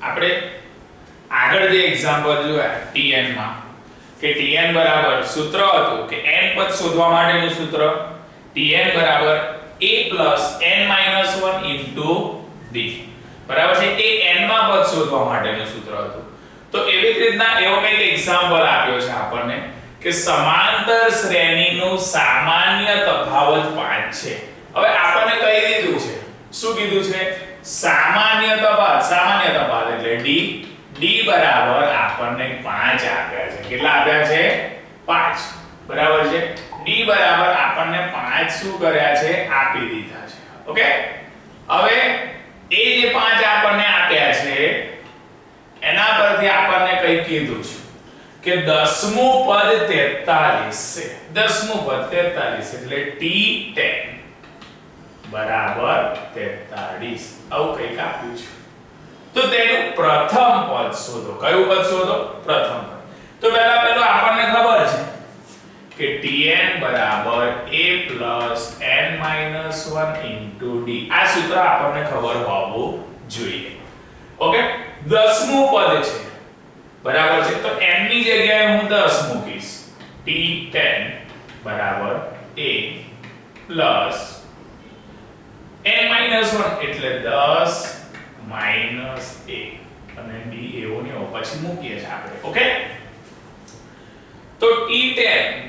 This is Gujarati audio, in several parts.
આપણે આગળ જે એક્ઝામ્પલ જોયા tn માં કે tn બરાબર સૂત્ર હતું કે n પદ શોધવા માટેનું સૂત્ર tn બરાબર a n - 1 d બરાબર છે એ n માં પદ શોધવા માટેનું સૂત્ર હતું. તો એવી જ રીતના એવો કંઈક એક્ઝામ્પલ આપ્યો છે આપણને કે સમાંતર શ્રેણીનું સામાન્ય તફાવત 5 છે. હવે આપણને કહી દીધું છે શું કીધું છે સામાન્ય તફાવત એટલે d બરાબર આપણને 5 આપ્યા છે. કેટલા આપ્યા છે 5 બરાબર છે. d બરાબર આપણને 5 શું કર્યા છે આપી દીધા છે. ઓકે હવે એ જે 5 આપણને આપ્યા છે એના પરથી આપણને કઈ કીધું છે કે 10મું પદ 43 છે. 10મું પદ 43 એટલે t10 બરાબર 43 આવું કંઈક આપ્યું છે. તો તેનું પ્રથમ પદ શોધો. કયું પદ શોધો પ્રથમ પદ. તો પહેલું આપણને ખબર છે કે tn બરાબર a n - 1 d આ સૂત્ર આપણને ખબર હોવું જોઈએ. ઓકે 10મું પદ છે બરાબર છે તો n ની જગ્યાએ હું 10 મૂકીશ t10 બરાબર a n - 1 એટલે 10 માઈનસ a અને d એવો ને એવો પછી મૂકીએ છે આપણે. ઓકે તો t10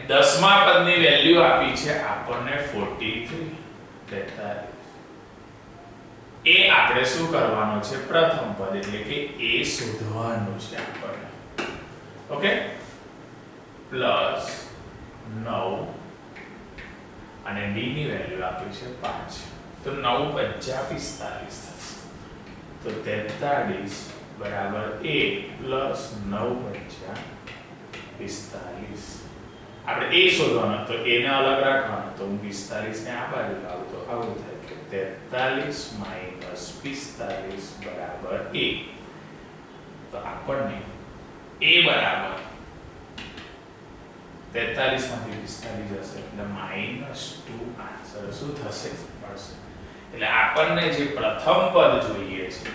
10મા પદની વેલ્યુ આપી છે આપણને 43 એ આપણે શું કરવાનું છે પ્રથમ પદ એટલે કે a શોધવાનું છે આપણને. ઓકે પ્લસ 9 અને d ની વેલ્યુ આપી છે 5 તો 9 × 5 = 45 થશે. તો 43 બરાબર a પ્લસ 9 × 45 આપણે a શોધવાનો તો a ને અલગ રાખવાનો તો 45 ને આ બાજુ લાવું તો આવું થાય કે 43 માઈનસ 45 બરાબર a. તો આપણને a બરાબર 43 માંથી 45 જશે એટલે -2 આન્સર શું થશે મળશે. એટલે આપણને જે પ્રથમ પદ જોઈએ છે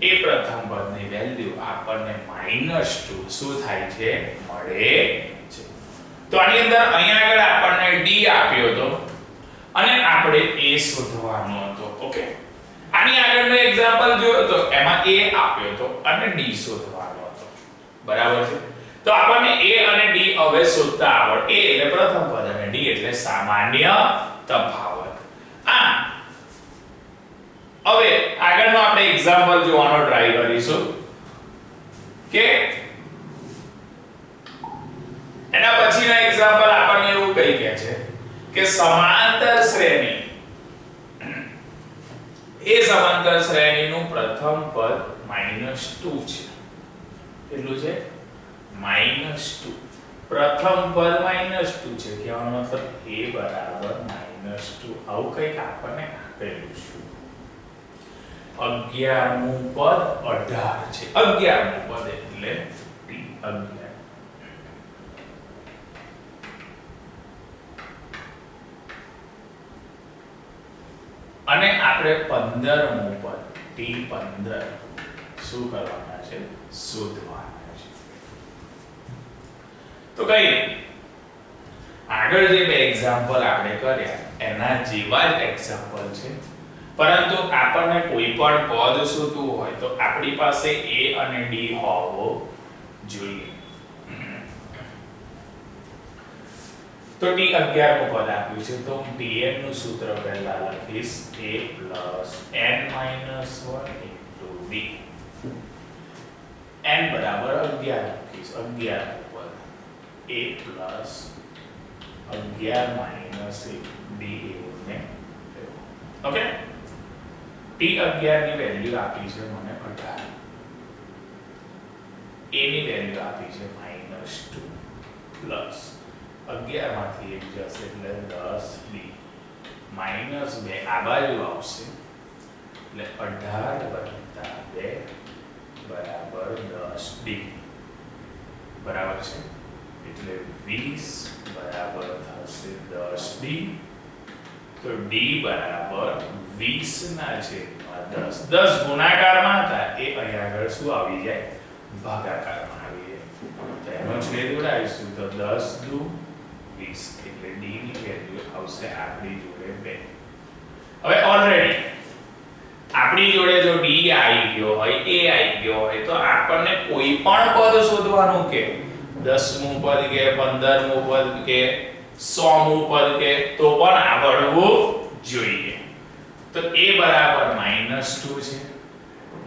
એ પ્રથમ પદની વેલ્યુ આપણને -2 શું થાય છે મળે છે. તો આની અંદર અહીંયા આગળ આપણને d આપ્યો હતો અને આપણે a શોધવાનો હતો. ઓકે આની આગળનો એક્ઝામ્પલ જોયો તો એમાં a આપ્યો હતો અને d શોધવાનો હતો. બરાબર છે. તો આપણને a અને d હવે શોધતા આવડે. a એટલે પ્રથમ પદ અને d એટલે સામાન્ય તફાવત. હવે આગળનો આપણે એક્ઝામ્પલ જોવાનો ટ્રાય કરીશું કે એના પછીના એક્ઝામ્પલ આપણને એવું કહી કે છે કે સમાંતર શ્રેણી સમાંતર શ્રેણીનું પ્રથમ પદ -2 છે. કેટલું છે -2. પ્રથમ પદ -2 છે કહેવાનો મતલબ a બરાબર -2 આવું કંઈક આપણને આપેલું છે. 11મું પદ 18 છે. 11મું પદ એટલે t11 અને આપણે 15મું પદ t15 શું કરવાના છે શોધવાના છે. તો કઈ આગળ જે બે એક્ઝામ્પલ આપણે કર્યા એના જેવા જ એક્ઝામ્પલ છે પરંતુ આપણને કોઈ પણ પદ શોધવું હોય તો આપણી પાસે a અને d હોવો જોઈએ. તો t11મું પદ આપ્યું છે તો હું tn નું સૂત્ર પહેલા લખીશ a n - 1 d n બરાબર 11 લખીશ 11મું પદ a 11 - d એવું ને ઓકે. t11 ની વેલ્યુ આપી છે મને 18 a ની વેલ્યુ આપી છે -2 પ્લસ 11 માંથી 1 જશે એટલે 10d -2 આ બાજુ આવશે એટલે 18 + 2 બરાબર 10d બરાબર છે એટલે 20 બરાબર થશે 10d. તો d બરાબર 20 ના છેદમાં 10 10 ગુણાકારમાં હતા એ અહીંયા આગળ શું આવી જાય ભાગાકારમાં આવી જાય તો એનો છેદ ઉડાવીશું તો 10 દુ 20 એટલે d ની વેલ્યુ આવશે આપણી જોડે 2 હવે ઓલરેડી આપણી જોડે જો d આવી ગયો હોય a આવી ગયો હોય તો આપણને કોઈ પણ પદ શોધવાનું કે 10મું પદ કે 15મું પદ કે 100મું પદ કે તો પણ આવડવું જોઈએ તો a બરાબર -2 છે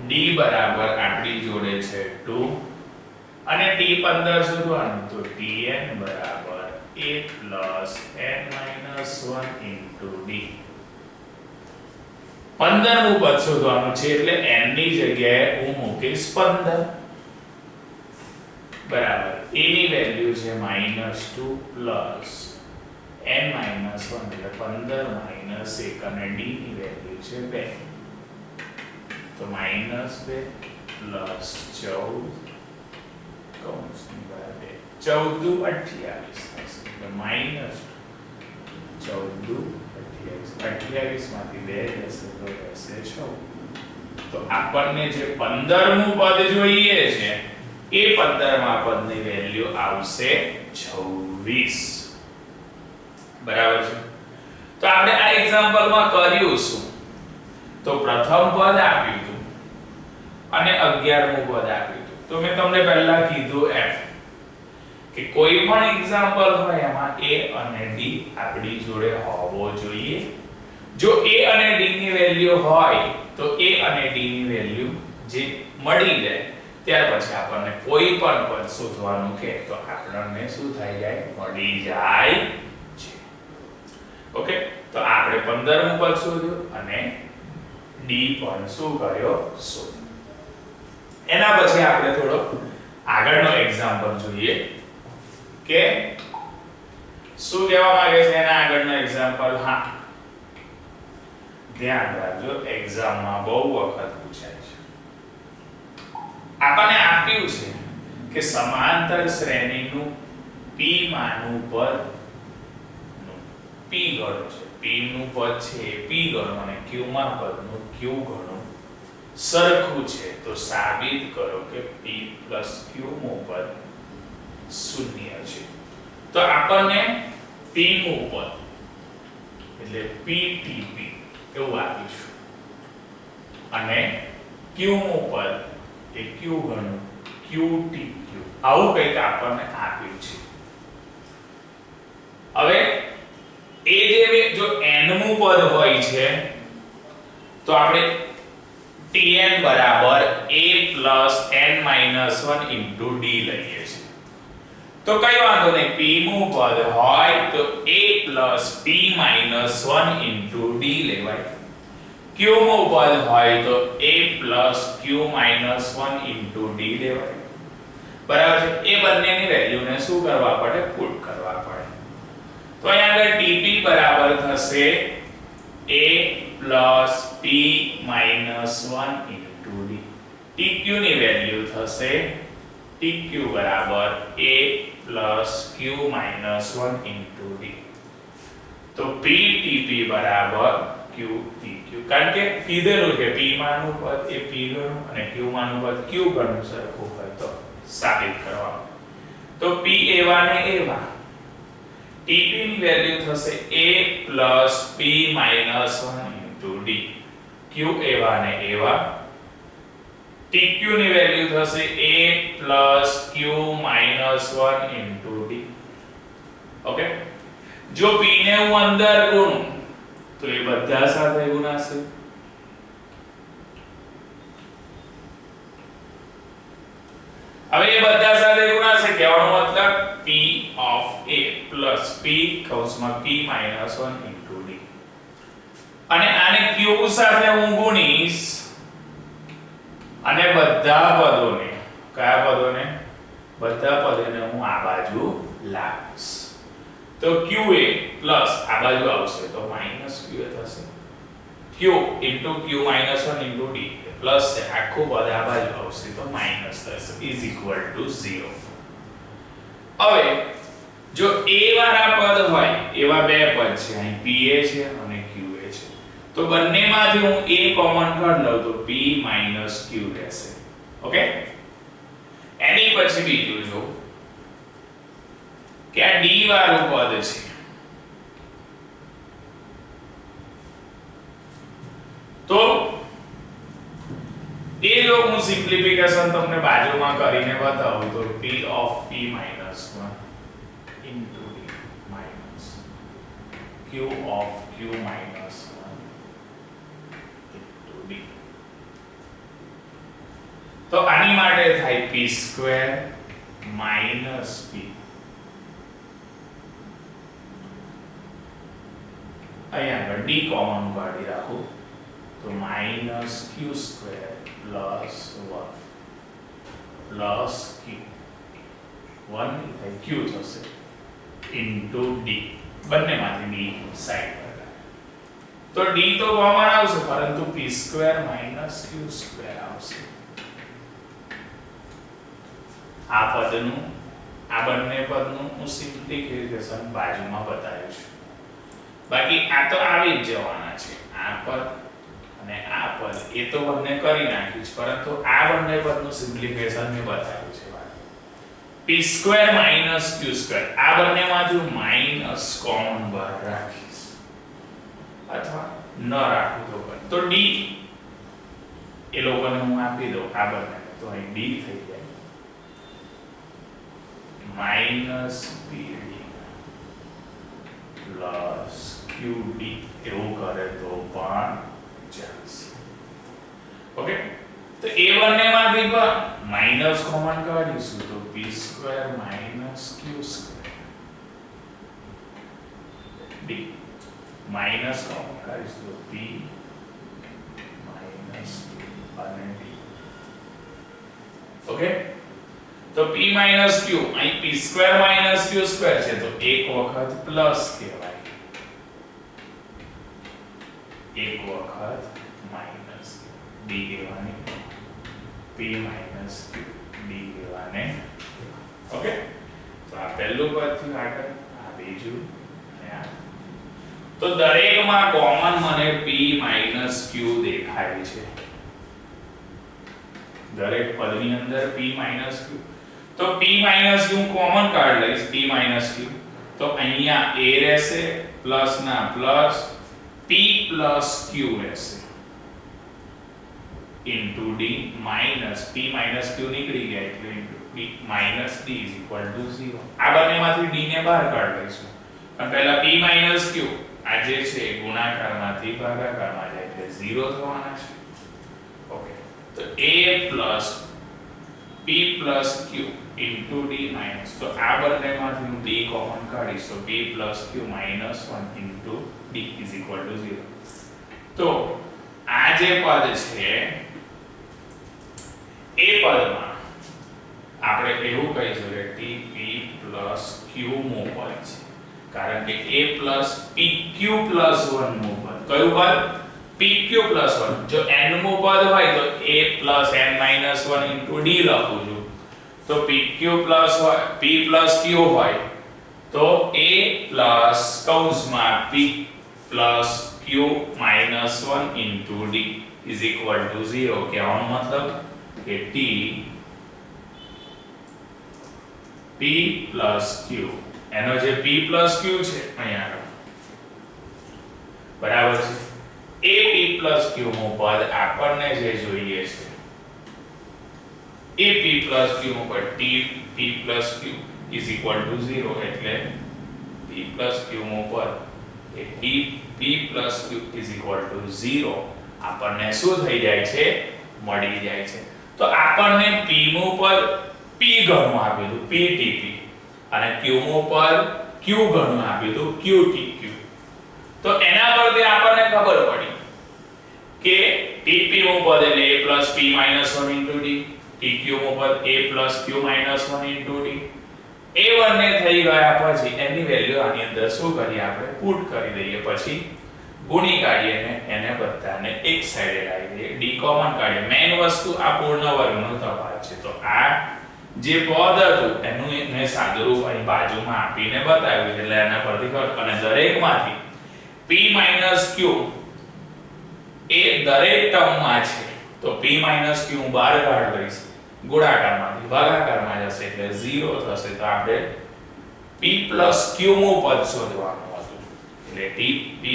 d બરાબર આપણી જોડે છે 2 અને t 15 શોધવાનું તો tn બરાબર a plus n minus 1 into d 15મું પદ શોધવાનું છે એટલે n ની જગ્યાએ હું મૂકીશ 15 બરાબર a ની વેલ્યુ છે -2 plus n minus 1 એટલે 15 minus 1 અને d ની વેલ્યુ છે 2 તો -2 plus 14 કૌંસની બહાર 2 14 દુ 28 થશે એટલે -14 28 માંથી 2 જશે તો રહેશે 6 તો આપણને જે 15મું પદ જોઈએ છે એ 15મા પદની વેલ્યુ આવશે 26 બરાબર છે તો આપણે આ એક્ઝામ્પલમાં કર્યું શું તો પ્રથમ પદ આપ્યું હતું અને 11મું પદ આપ્યું હતું તો મેં તમને પહેલા કીધું એમ કે કોઈ પણ એક્ઝામ્પલ હોય એમાં a અને d આપણી જોડે હોવો જોઈએ જો a અને d ની વેલ્યુ હોય તો a અને d ની વેલ્યુ જે મળી જાય ત્યાર પછી આપણને કોઈ પણ પદ શોધવાનું કે તો આપણને શું થઈ જાય મળી જાય છે ઓકે તો આપણે 15મું પદ શોધ્યું અને d પણ શું કર્યો શોધ્યો એના પછી આપણે થોડો આગળનો એક્ઝામ્પલ જોઈએ કે શું કહેવા માંગે છે એના આગળનો એક્ઝામ્પલ હા ધ્યાન રાખજો એક્ઝામમાં બહુ વખત પૂછાય છે આપણને આપ્યું છે કે સમાંતર શ્રેણીનું p માનું પદ p ગણો છે p નું પદ છે p ગણો અને q માં પદનું q ગણો સરખું છે તો સાબિત કરો કે p + q નું પદ શૂન્ય છે તો આપણને p નું પદ એટલે pTp એવું આપીશું અને q નું પદ એ q ગણું qTq આવું કંઈક આપણને આપ્યું છે હવે એ જે જો n મું પદ હોય છે તો આપણે tn બરાબર a + n - 1 into d લઈએ છીએ તો કઈ વાંધો નહીં p મું પદ હોય તો a + p - 1 into d લેવાય q મું પદ હોય તો a + q - 1 into d લેવાય બરાબર છે એ બંનેની વેલ્યુને શું કરવા પડે પુટ કરવા પડે તો અહીંયા આગળ tp બરાબર થશે a + p - 1 into d tq ની વેલ્યુ થશે tq બરાબર a + q - 1 into d તો ptp બરાબર qtq કારણ કે કીધેલું છે p માનું પદ એ p ગણું અને q માનું પદ q ગણું સરખું હોય તો સાબિત કરવાનું તો p એવા ને એવા tp ની વેલ્યુ થશે a + p - 1 into d q એવા ને એવા tq ની વેલ્યુ થશે a + q - 1 into d okay જો p ને હું અંદર ગુણું તો એ બધા સાથે ગુણાશે હવે એ બધા સાથે ગુણાશે કહેવાનો મતલબ p of a plus p કૌંસમાં p - 1 into d અને આને q સાથે હું ગુણીશ અને બધા પદોને કયા પદોને બધા પદોને હું આ બાજુ લાવીશ તો qa પ્લસ આ બાજુ આવશે તો માઈનસ qa થશે q into q - 1 into d plus છે આખું પદ આ બાજુ આવશે તો માઈનસ થશે is equal to 0 હવે જો a વાળા પદ હોય એવા બે પદ છે અહીં pa છે અને qa છે તો બંનેમાંથી હું a કોમન કાઢ લઉં તો p - q રહેશે ઓકે, એની પછી બીજું જો કે આ d વાળું પદ છે, તો એ જો હું સિમ્પ્લિફિકેશન તમને બાજુમાં કરીને બતાવું તો p of p minus 1 into d minus q of q minus 1 into d, તો આની માટે થાય p square minus p, અહીંયા આગળ d કોમન કાઢી રાખો તો minus q square plus 1 plus q 1 થાય q થશે into d, બંનેમાંથી d સાઈડ પર, તો d તો કોમન આવશે પરંતુ p square minus q square આવશે. આ પદનું આ બંને પદનું હું સિમ્પ્લિફિકેશન બાજુમાં બતાવ્યું છે, બાકી આ તો આવી જ જવાના છે, આ પદ અને આ પદ એ તો બંને કરી નાખ્યું છે, પરંતુ આ બંને પદનું સિમ્પ્લિફિકેશન મેં બતાવ્યું છે. p square minus q square આ બંનેમાંથી હું માઈનસ કોમન બહાર રાખીશ અથવા ન રાખું તો પણ, તો d એ લોકોને હું આપી દઉં આ બંને, તો અહીં d થઈ જાય minus pd plus qd, એવું કરે તો પણ ચાલશે. ઓકે, તો એ બંનેમાંથી પણ માઈનસ કોમન કાઢીશું તો p square minus q square d minus common કાઢીશું તો p minus q અને d. ઓકે, તો p minus q અહીં p square minus q square છે તો એક વખત પ્લસ કહેવાય, એક વખત માઈનસ, d કહેવાને p minus q d કહેવાને. ઓકે, તો આ પહેલું પદ થયું, આગળ આ બીજું અને આ, તો દરેકમાં કોમન મને p minus q દેખાય છે, દરેક પદની અંદર p minus q, તો p minus q કોમન કાઢ લઈશ, p minus q, તો અહીંયા a રહેશે પ્લસ ના પ્લસ p plus q રહેશે into d minus p minus q નીકળી ગયા એટલે into p minus d is equal to 0. આ બંનેમાંથી d ને બહાર કાઢ લઈશું, પણ પહેલા p minus q આ જે છે ગુણાકારમાંથી ભાગાકારમાં જાય એટલે 0 થવાના છે. ઓકે, તો a plus p plus q into d minus, તો આ બંનેમાંથી હું d કોમન કાઢીશ તો p plus q minus 1 into d is equal to 0. તો આ જે પદ છે એ પદમાં આપણે એવું કહીશું કે tp plus q મો પદ છે, કારણ કે a plus pq plus 1 મો પદ, કયું પદ? pq plus 1. જો n મો પદ હોય તો a plus n minus 1 into d લખું છું, તો pq plus p plus q હોય તો a plus કૌંસમાં p plus q minus 1 into d is equal to 0. કહેવાનો મતલબ કે t p plus q, એનો જે p plus q છે અહીંયા બરાબર છે, એ p plus q નું પદ આપણને જે જોઈએ છે એ p plus q નું પદ t p plus q is equal to 0, એટલે p plus q નું પદ એ t p plus q is equal to 0 આપણને શું થઈ જાય છે? મળી જાય છે. તો આપણને p નું પદ p ગણું આપ્યું હતું ptp અને q નું પદ q ગણું આપ્યું હતું qtq. તો એના પરથી આપણને ખબર પડી કે tp નું પદ એટલે a plus p minus 1 into d, tq નું પદ a plus q minus 1 into d. એ બંને થઈ ગયા પછી એની વેલ્યુ આની અંદર શું કરીએ આપણે પુટ કરી દઈએ, પછી ગુણી કાઢીએ ને એને બધાને એક સાઈડે લાવી દઈએ, d કોમન કાઢીએ. મેઈન વસ્તુ આ પૂર્ણ વર્ગનો તફાવત છે. તો આ જે પદ હતું એનું મેં સાદુરૂપ અહીં બાજુમાં આપીને બતાવ્યું એટલે એના પરથી કર, અને દરેકમાંથી p q એ દરેક ટર્મમાં છે તો p q હું બહાર કાઢ લઈશ, ગુણાકારમાંથી ભાગાકારમાં જશે એટલે 0 થશે. તો આપણે p q મું પદ શોધવાનું હતું એટલે p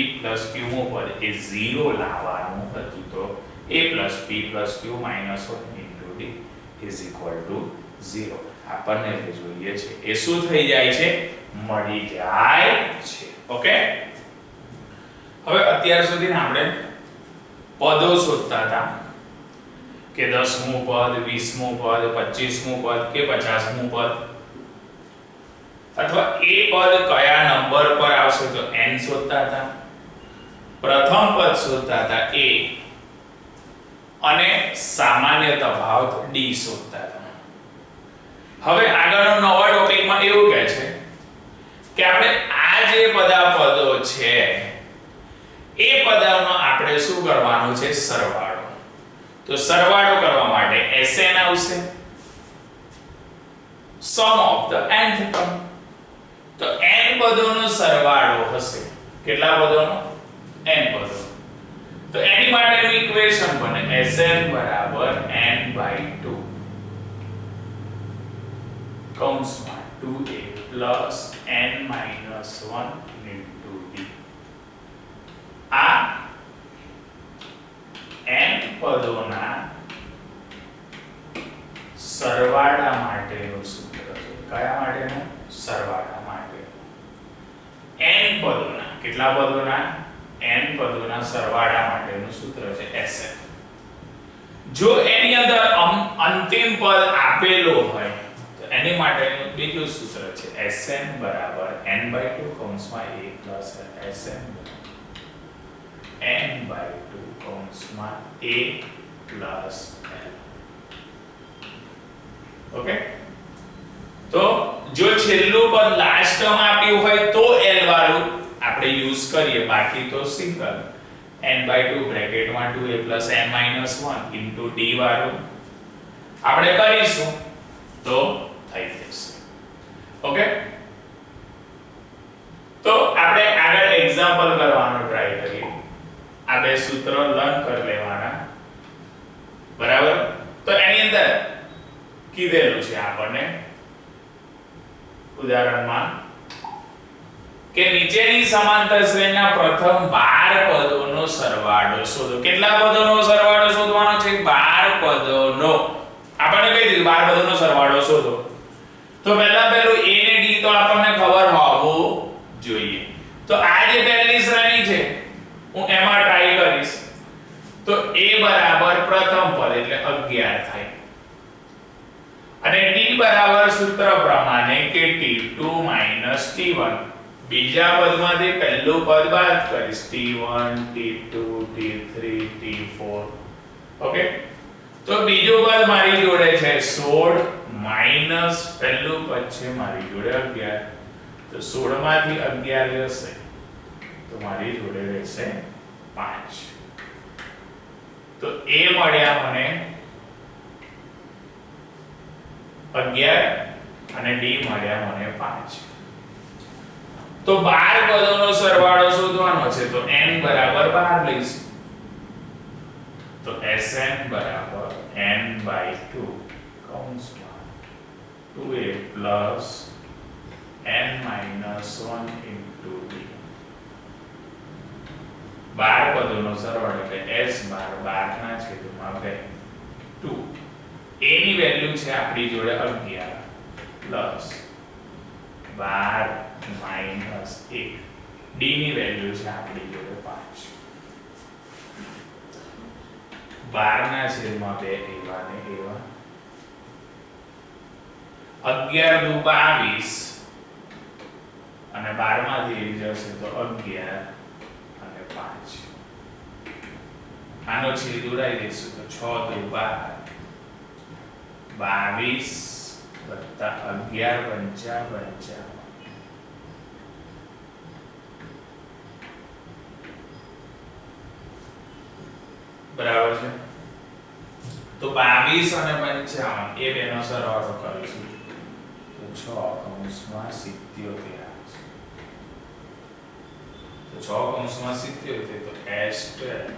q મું પદ એ 0 લાવવાનું હતું. તો a p q -1 * d = 0. આપણને જે જોઈએ છે એ શું થઈ જાય છે? મળી જાય છે. ઓકે, હવે અત્યાર સુધી આપણે પદો શોધતા હતા કે 10મું પદ, 20મું પદ, 25મું પદ કે 50મું પદ, અથવા એ પદ કયા નંબર પર આવશે તો n શોધતા હતા. પ્રથમ પદ શોધતા હતા a અને સામાન્ય તફાવત d શોધતા હતા. હવે આગળનો નવા ટોપિકમાં એવું કહે છે કે આપણે આ જે બધા પદો છે એ પદોનો આપણે શું કરવાનું છે? સરવાળો. તો સરવાળો કરવા માટે Sn આવશે, sum of the nth term. તો n પદોનો સરવાળો હશે. કેટલા પદોનો? n પદો. તો એની માટેનું ઇક્વેશન બને Sn = n/2 કૌંસમાં 2a + n - 1 * d. આ n પદોના સરવાળા માટેનું સૂત્ર છે. કયા માટેનું? સરવાળા માટે. n પદોના, કેટલા પદોના? n પદોના સરવાળા માટેનું સૂત્ર છે Sn. જો એની અંદર અંતિમ પદ આપેલો હોય તો એની માટેનું બીજું સૂત્ર છે Sn = n/2 કૌંસમાં a + Sn n/2 કૌંસમાં a + l. ઓકે, તો જો છેલ્લું પદ લાસ્ટ ટર્મ આપ્યું હોય તો l વાળું આપણે યુઝ કરીએ, બાકી તો single n/2 બ્રેકેટમાં 2a + n - 1 * d વાળું આપણે કરીશું તો થઈ જશે. ઓકે, તો આપણે આગળ એક્ઝામ્પલ કરવાનો ટ્રાય કરીએ. આ બે સૂત્રો લર્ન કરી લેવાના, બરાબર? તો એની અંદર કીધેલું છે આપણને ઉદાહરણમાં કે નીચેની સમાંતર શ્રેણીના પ્રથમ 12 પદોનો સરવાળો શોધો. કેટલા પદોનો સરવાળો શોધવાનો છે? 12 પદોનો. આપણને કહી દીધું 12 પદોનો સરવાળો શોધો. તો પહેલું a ને d તો આપણને ખબર હોવું જોઈએ. તો આ જે પહેલી શ્રેણી છે હું એમાં ટ્રાય કરીશ. તો a બરાબર પ્રથમ પદ એટલે 11 થાય અને d બરાબર સૂત્ર પ્રમાણે કે t2 - t1. બીજા પદમાંથી પહેલું પદ બાદ કરીશ, t1 t2 t3 t4. Okay, તો બીજું પદ મારી જોડે છે 16 માઈનસ પહેલું પદ છે મારી જોડે 11. તો 16 માંથી 11 જશે તો મારી જોડે રહેશે 5. તો a મળ્યા મને 11 અને d મળ્યા મને 5. તો 12 પદોનો સરવાળો શોધવાનો છે તો n = 12 લઈશું. તો Sn = n/2 કૌંસમાં 2a + n - 1 * d. 12 પદોનો સરવાળો એટલે S12 12 ના છેદમાં 2. a ની વેલ્યુ છે આપણી જોડે 11 + 12 - 1. d ની વેલ્યુ છે આપણી જોડે 5. 12 ના છેદમાં 2 એવા ને એવા. 11 દુ 22 અને 12 માંથી જશે તો 11 અને 5. આનો છેદ ઉડાઈ દઈશું તો 6 દુ 12 22 + 11 × 55. બરાબર છે. તો 22 અને 55 એ બેનો સરવાળો કરીશું તો 6 કૌંસમાં 77 આવશે. તો 6 કૌંસમાં 77 તો S12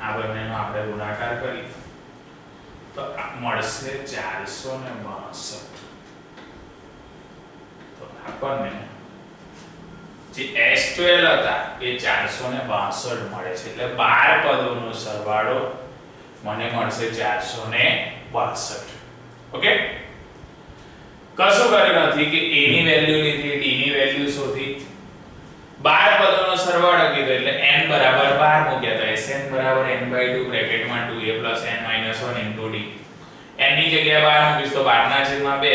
આ બંનેનો આપણે ગુણાકાર કરી તો મળશે 462. તો આપણને જે S12 હતા એ 462 મળે છે એટલે 12 પદોનો સરવાળો મને મળશે 462. ઓકે, કશું કર્યું નથી કે a ની વેલ્યુ લીધી, d ની વેલ્યુ શોધી, 12 પદોનો સરવાળો કીધો એટલે n બરાબર 12 મૂક્યા તો Sn બરાબર n/2 બ્રેકેટમાં 2a n - 1 * d. n ની જગ્યાએ 12 મૂકીશ તો 12 ના છેદમાં 2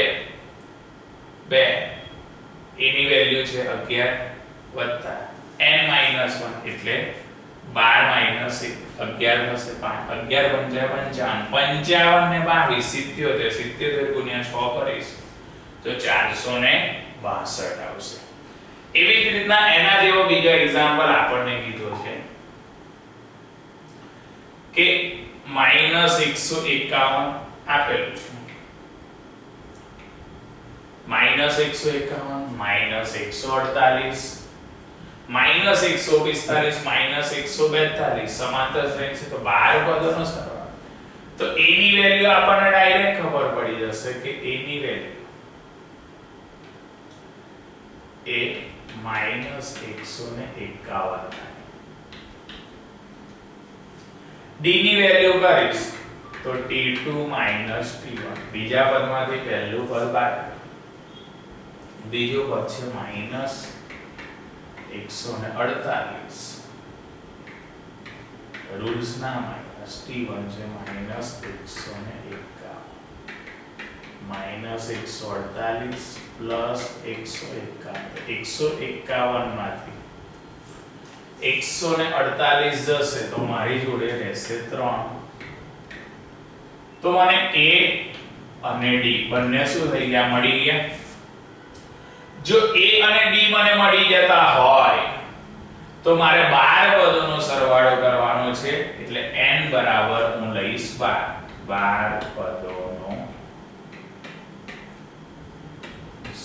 a ની વેલ્યુ છે 11 વત્તા n - 1 એટલે 12 - 11 થશે 5 11 × 55 55 ને 22 77 77 ગુણ્યા 6 કરીશ તો 462 આવશે. એવી જ રીતના એના જેવો બીજો એક્ઝામ્પલ આપણને કીધો છે કે -151 આપેલું છે, -151 -148 -145 -142 સમાંતર શ્રેણી છે તો 12 પદોનો સરવાળો. તો a ની વેલ્યુ આપણને ડાયરેક્ટ ખબર પડી જશે કે a ની વેલ્યુ એ -151 d ની વેલ્યુ કરીશ તો t2 - t1 બીજા પદમાંથી પહેલું પદ બાદ બીજું પદ છે -148 રૂલ્સ ના -t1 છે -151 -148 +151 માંથી 148 જશે તો મારી જોડે રહેશે 3. તો મને a અને d બંને શું થઈ ગયા, મળી ગયા. જો a અને d મને મળી જતા હોય તો મારે 12 પદોનો સરવાળો કરવાનો છે એટલે n બરાબર હું લઈશ 12 પદોનો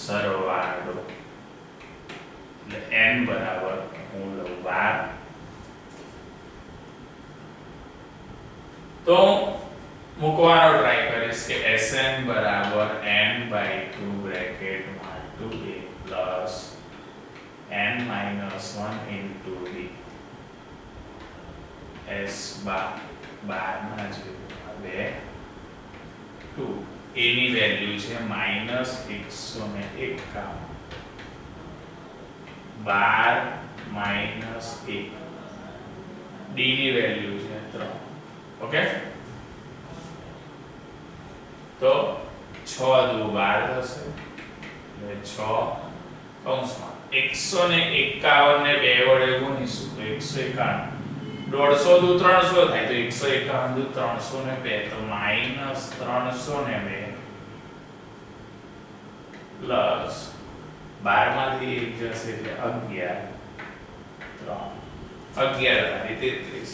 સરવાળો એટલે n બરાબર હું લઉં 12. તો મૂકવાનો ટ્રાય કરીશ કે Sn બરાબર n/2 બ્રેકેટમાં 2a n - 1 * d s 12 ના છેદમાં 2 2 a ની વેલ્યુ છે -151 12 - 1 d ની વેલ્યુ છે 3. ઓકે, તો 6 દુ 12 થશે એટલે 6 કૌંસમાં 151 ને 2 વડે ગુણીશું તો 151 150 દુ 300 થાય તો 151 દુ 302 તો -302 પ્લસ 12 માંથી 1 જશે એટલે 11 11 તારી 33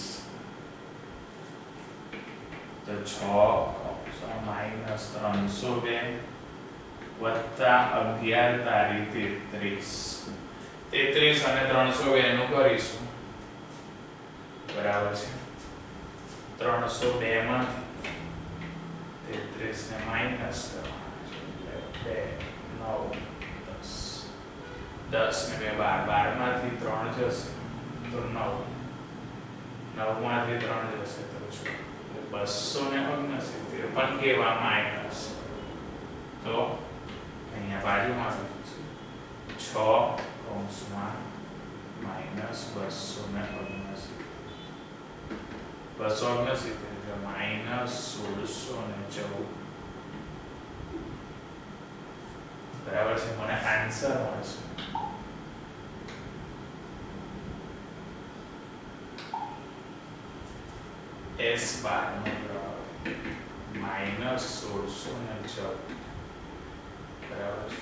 તો 6 -302 વત્તા 11 તારી 33 અને 302 નું કરીશું બરાબર છે 302 માંથી 33 ને માઈનસ કરવાના છે એટલે 2 9 10 ને 2 12 માંથી 3 જશે તો 9 માંથી 3 જશે તો 269 પણ કેવા માઈનસ તો અહીંયા બાજુમાં 6 કૌંસમાં -279 એટલે -1614 બરાબર છે. મને આન્સર મળશે S12 નો -1614 બરાબર છે.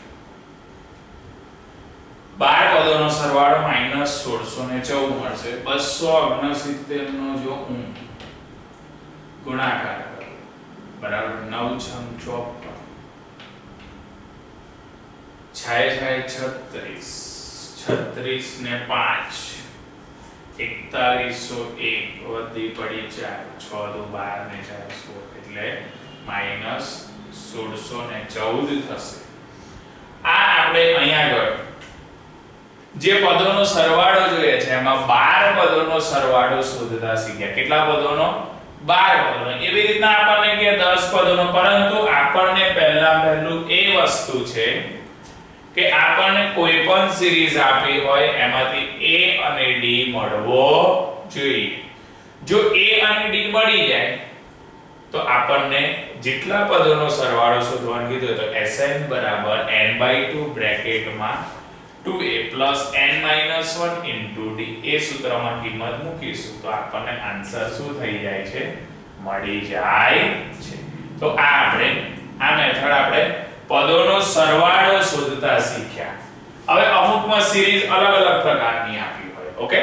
12 પદોનો સરવાળો -1614 મળશે. 269 નો જો હું ગુણાકાર કરું બરાબર 9 × 54 36 ને 5 4101 વધી પડી 4 6 દુ 12 ને 4 16 એટલે માઈનસ 1614 થશે. આ આપણે અહીંયા આગળ જે પદોનો સરવાળો જોઈએ છે એમાં 12 પદોનો સરવાળો શોધતા શીખ્યા. કેટલા પદોનો? 12 પદોનો. એવી રીતના આપણને કે 10 પદોનો, પરંતુ આપણને પહેલું એ વસ્તુ છે કે આપણને કોઈ પણ સિરીઝ આપી હોય એમાંથી a અને d મળવો જોઈએ. જો a અને d મળી જાય તો આપણને જેટલા પદોનો સરવાળો શોધવાનું કીધું તો Sn બરાબર n/2 બ્રેકેટમાં 2a n - 1 d એ સૂત્રમાં કિંમત મૂકીશું તો આપણને આન્સર શું થઈ જાય છે? મળી જાય છે. તો આ મેથડ આપણે પદોનો સરવાળો શોધતા શીખ્યા. હવે અમુકમાં સિરીઝ અલગ અલગ પ્રકારની આપી હોય. ઓકે,